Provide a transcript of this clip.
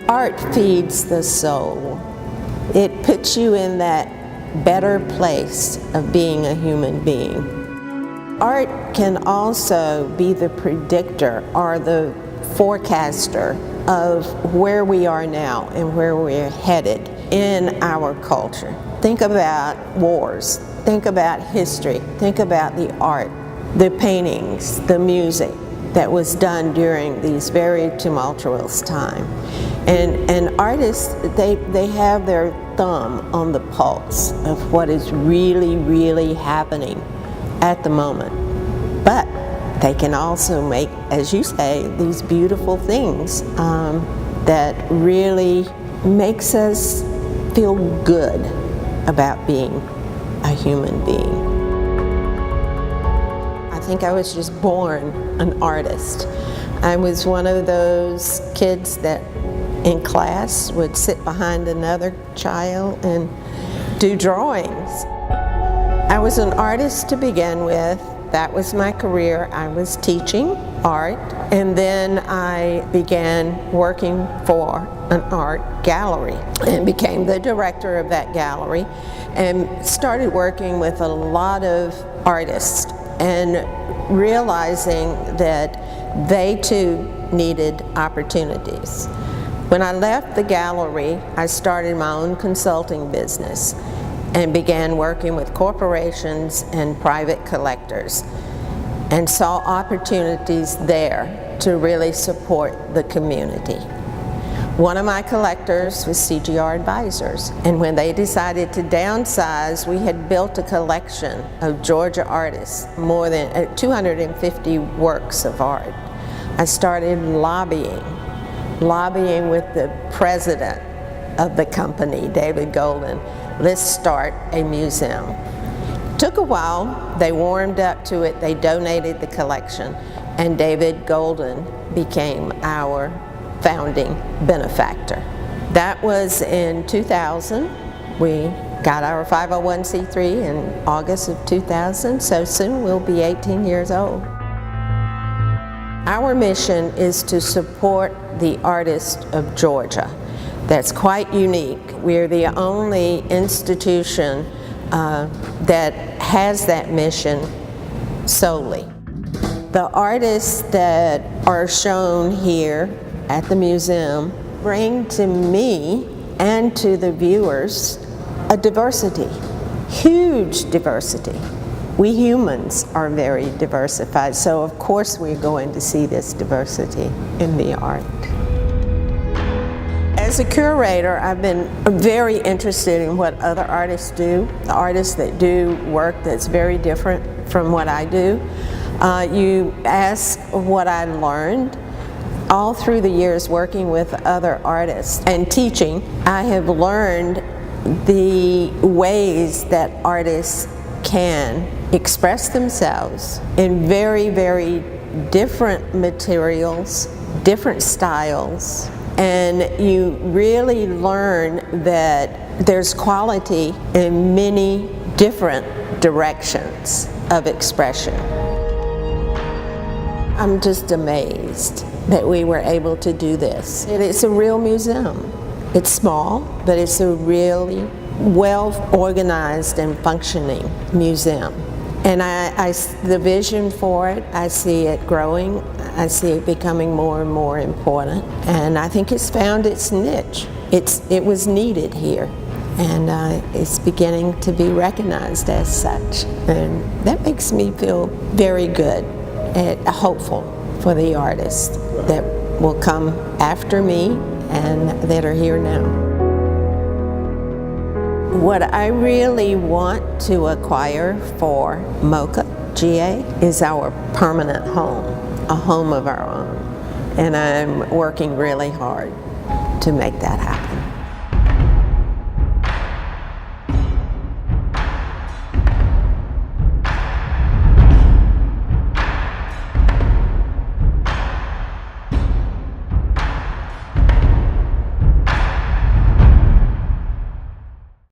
Art feeds the soul. It puts you in that better place of being a human being. Art can also be the predictor or the forecaster of where we are now and where we're headed in our culture. Think about wars, think about history, think about the art, the paintings, the music that was done during these very tumultuous times. And artists, they have their thumb on the pulse of what is really, really happening at the moment. But they can also make, as you say, these beautiful things that really makes us feel good about being a human being. I think I was just born an artist. I was one of those kids that in class would sit behind another child and do drawings. I was an artist to begin with. That was my career. I was teaching art, and then I began working for an art gallery and became the director of that gallery and started working with a lot of artists and realizing that they too needed opportunities. When I left the gallery, I started my own consulting business and began working with corporations and private collectors and saw opportunities there to really support the community. One of my collectors was CGR Advisors, and when they decided to downsize, we had built a collection of Georgia artists, more than 250 works of art. I started lobbying with the president of the company, David Golden. Let's start a museum. Took a while, they warmed up to it, they donated the collection, and David Golden became our founding benefactor. That was in 2000. We got our 501c3 in August of 2000, so soon we'll be 18 years old. Our mission is to support the artists of Georgia. That's quite unique. We're the only institution that has that mission solely. The artists that are shown here at the museum bring to me and to the viewers a diversity, huge diversity. We humans are very diversified, so of course we're going to see this diversity in the art. As a curator, I've been very interested in what other artists do, the artists that do work that's very different from what I do. You ask what I learned. All through the years working with other artists and teaching, I have learned the ways that artists can express themselves in very, very different materials, different styles, and you really learn that there's quality in many different directions of expression. I'm just amazed that we were able to do this. It's a real museum. It's small, but it's a really well-organized and functioning museum. And the vision for it, I see it growing. I see it becoming more and more important. And I think it's found its niche. It was needed here. And it's beginning to be recognized as such. And that makes me feel very good and hopeful for the artists that will come after me and that are here now. What I really want to acquire for MOCA GA is our permanent home, a home of our own. And I'm working really hard to make that happen.